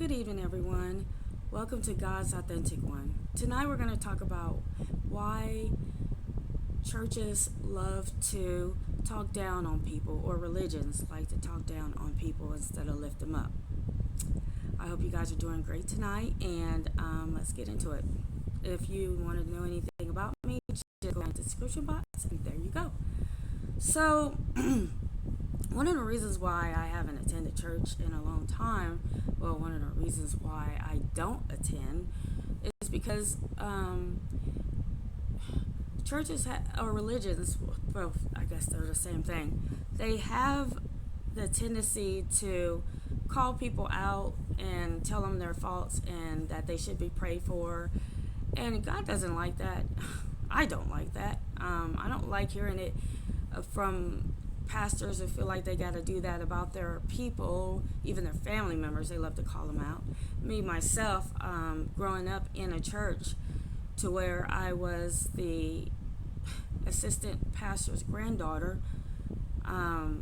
Good evening, everyone. Welcome to God's Authentic One. Tonight we're going to talk about why churches love to talk down on people, or religions like to talk down on people instead of lift them up. I hope you guys are doing great tonight, and let's get into it. If you want to know anything about me, just go into the description box, and there you go. So, one of the reasons why I haven't attended church in a long time, well, one of the reasons why I don't attend is because churches or religions, well, I guess they're the same thing. They have the tendency to call people out and tell them their faults and that they should be prayed for. And God doesn't like that. I don't like that. I don't like hearing it from pastors who feel like they got to do that about their people, even their family members. They love to call them out. Me, myself, growing up in a church to where I was the assistant pastor's granddaughter, there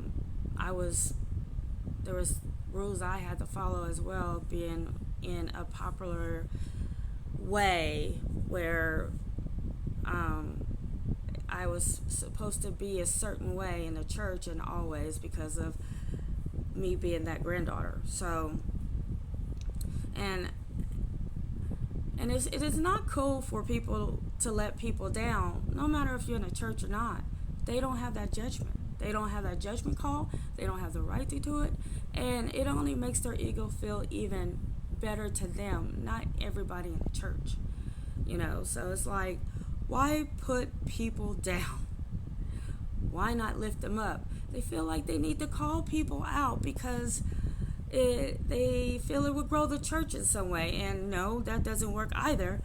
was rules I had to follow as well, being in a popular way where I was supposed to be a certain way in the church and always because of me being that granddaughter. So, and it is not cool for people to let people down, no matter if you're in a church or not. They don't have that judgment. They don't have that judgment call. They don't have the right to do it. And it only makes their ego feel even better to them, not everybody in the church. So it's like, why put people down? Why not lift them up? They feel like they need to call people out because they feel it would grow the church in some way. And no, that doesn't work either.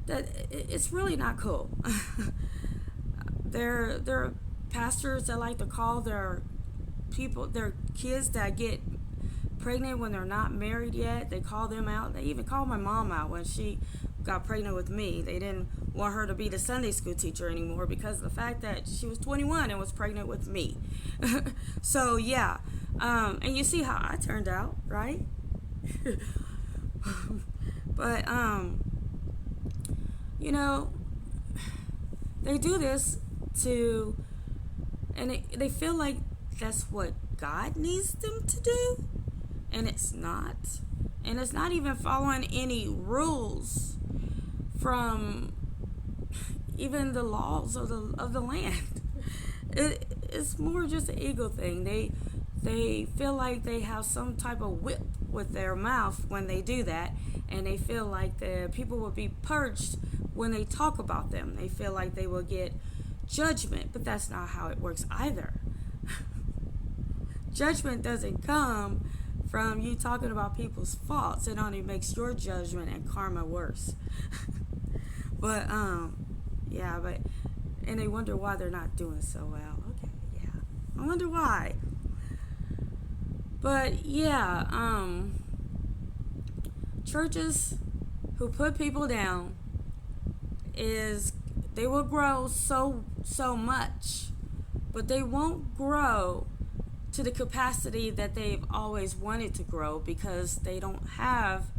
It's really not cool. There are pastors that like to call their kids that get pregnant when they're not married yet. They call them out. They even called my mom out when she got pregnant with me. They didn't want her to be the Sunday school teacher anymore because of the fact that she was 21 and was pregnant with me. So yeah, and you see how I turned out, right? But they do this and they feel like that's what God needs them to do. And it's not. And it's not even following any rules from even the laws of the land. It's more just an ego thing. They feel like they have some type of whip with their mouth when they do that, and they feel like the people will be purged when they talk about them. They feel like they will get judgment, but that's not how it works either. Judgment doesn't come from you talking about people's faults. It only makes your judgment and karma worse. But and they wonder why they're not doing so well. Okay, yeah, I wonder why. But yeah, churches who put people down they will grow so much, but they won't grow to the capacity that they've always wanted to grow because they don't have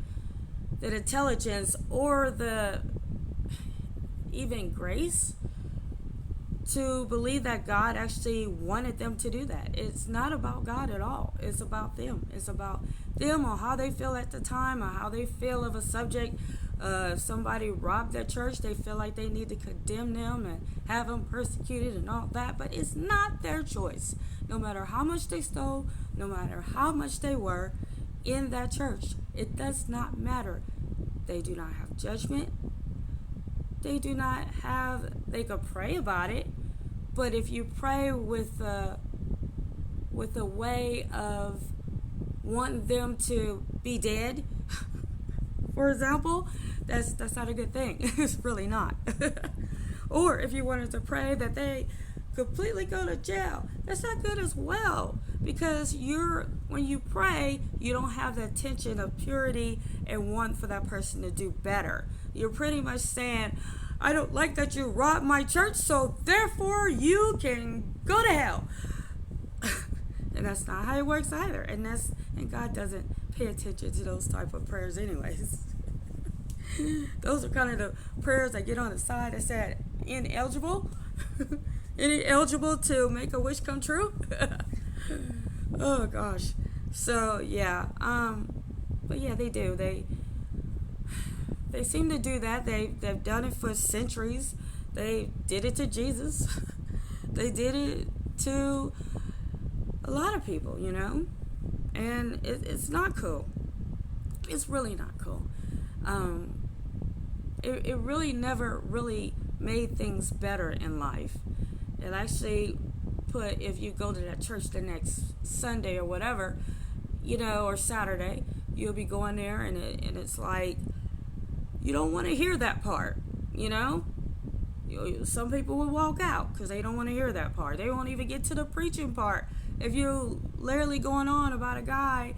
the intelligence or the even grace to believe that God actually wanted them to do that. It's not about God at all. It's about them. It's about them or how they feel at the time or how they feel of a subject. If somebody robbed their church, they feel like they need to condemn them and have them persecuted and all that. But it's not their choice. No matter how much they stole, no matter how much they were in that church, it does not matter. They do not have judgment. They could pray about it, but if you pray with a way of wanting them to be dead, for example, that's not a good thing. It's really not. Or if you wanted to pray that they completely go to jail, that's not good as well, because when you pray, you don't have the intention of purity and want for that person to do better. You're pretty much saying, I don't like that you robbed my church, so therefore you can go to hell. And that's not how it works either. And God doesn't pay attention to those type of prayers anyways. Those are kind of the prayers that get on the side that said ineligible. Ineligible to make a wish come true. Oh gosh. So yeah. But yeah, they do. They seem to do that. They've done it for centuries. They did it to Jesus. They did it to a lot of people, and it's not cool. It's really not cool. It really never really made things better in life. It actually put, if you go to that church the next Sunday or whatever, or Saturday, you'll be going there, and it's like, you don't want to hear that part, Some people will walk out because they don't want to hear that part. They won't even get to the preaching part if you're literally going on about a guy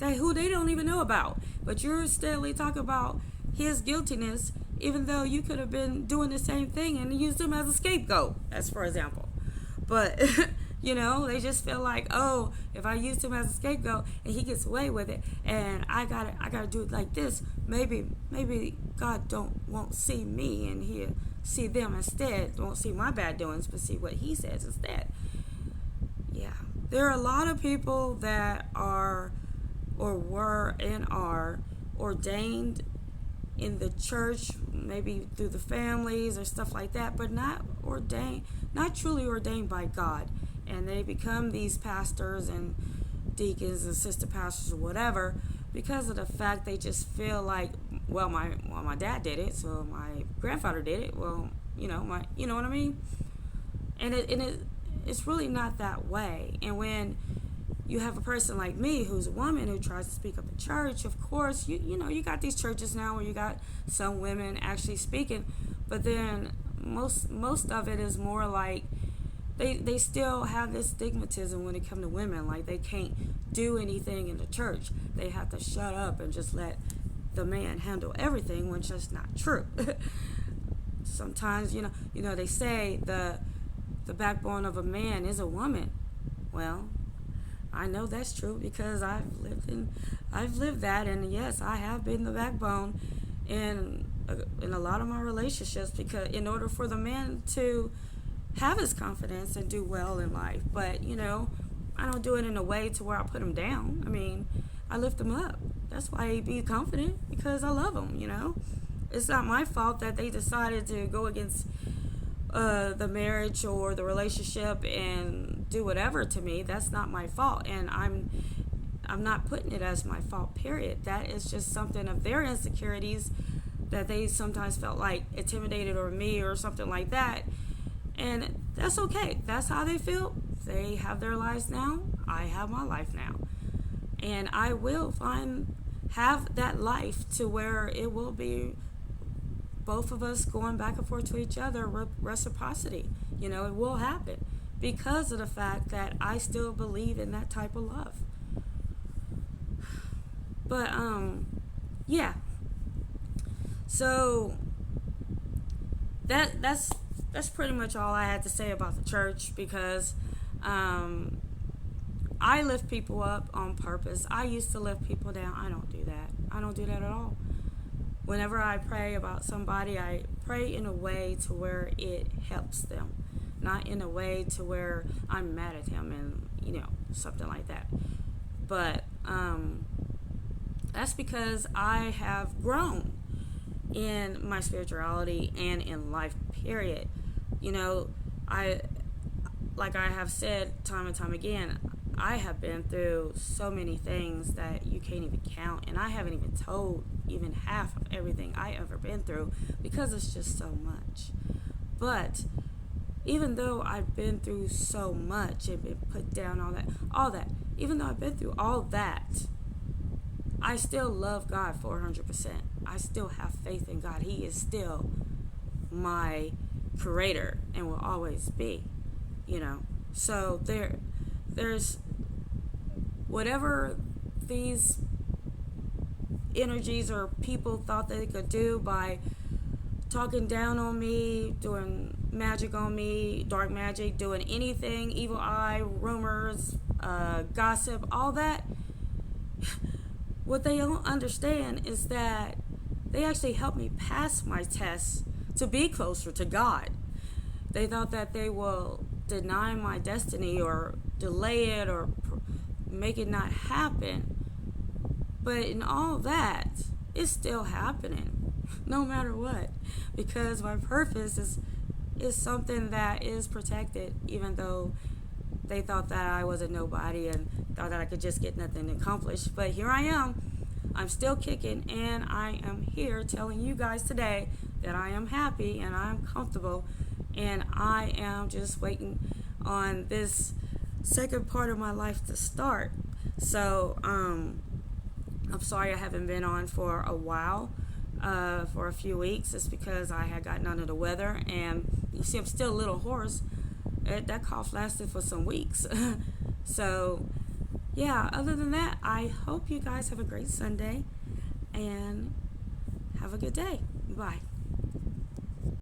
who they don't even know about, but you're steadily talking about his guiltiness, even though you could have been doing the same thing and used him as a scapegoat, as for example. But they just feel like, oh, if I used him as a scapegoat and he gets away with it, and I gotta do it like this, maybe God won't see me, and He'll see them instead. Won't see my bad doings, but see what He says instead. Yeah, there are a lot of people that are, or were, and are ordained in the church, maybe through the families or stuff like that, but not truly ordained by God. And they become these pastors and deacons and assistant pastors or whatever because of the fact they just feel like, well, my dad did it, so my grandfather did it. Well, you know what I mean? And it's really not that way. And when you have a person like me who's a woman who tries to speak up in church, of course, you got these churches now where you got some women actually speaking, but then most of it is more like they still have this stigmatism when it comes to women, like they can't do anything in the church. They have to shut up and just let the man handle everything, when it's just not true. Sometimes, they say the backbone of a man is a woman. Well, I know that's true because I've lived that, and yes, I have been the backbone in a lot of my relationships, because in order for the man to have his confidence and do well in life, but I don't do it in a way to where I put him down. I mean, I lift him up. That's why he be confident, because I love him. It's not my fault that they decided to go against the marriage or the relationship and do whatever to me. That's not my fault, and I'm not putting it as my fault, period. That is just something of their insecurities that they sometimes felt like intimidated over me or something like that, and that's okay. That's how they feel. They have their lives now. I have my life now, and I will have that life to where it will be both of us going back and forth to each other, reciprocity. It will happen because of the fact that I still believe in that type of love. But yeah. So that's pretty much all I had to say about the church, because I lift people up on purpose. I used to lift people down. I don't do that. I don't do that at all. Whenever I pray about somebody, I pray in a way to where it helps them, not in a way to where I'm mad at him and something like that. But that's because I have grown in my spirituality and in life, period. Like I have said time and time again, I have been through so many things that you can't even count, and I haven't even told even half of everything I ever been through, because it's just so much. But even though I've been through so much and been put down, all that, even though I've been through all that, I still love God 400%. I still have faith in God. He is still my creator and will always be, So there's whatever these energies or people thought they could do by talking down on me, doing magic on me, dark magic, doing anything, evil eye, rumors, gossip, all that. What they don't understand is that they actually helped me pass my tests to be closer to God. They thought that they will deny my destiny or delay it or make it not happen. But in all that, it's still happening, no matter what, because my purpose is something that is protected, even though they thought that I was a nobody and thought that I could just get nothing accomplished. But here I am. I'm still kicking, and I am here telling you guys today that I am happy and I'm comfortable, and I am just waiting on this second part of my life to start. So, I'm sorry I haven't been on for a while, for a few weeks. It's because I had gotten under the weather, and you see I'm still a little hoarse. That cough lasted for some weeks. So, yeah, other than that, I hope you guys have a great Sunday and have a good day. Bye.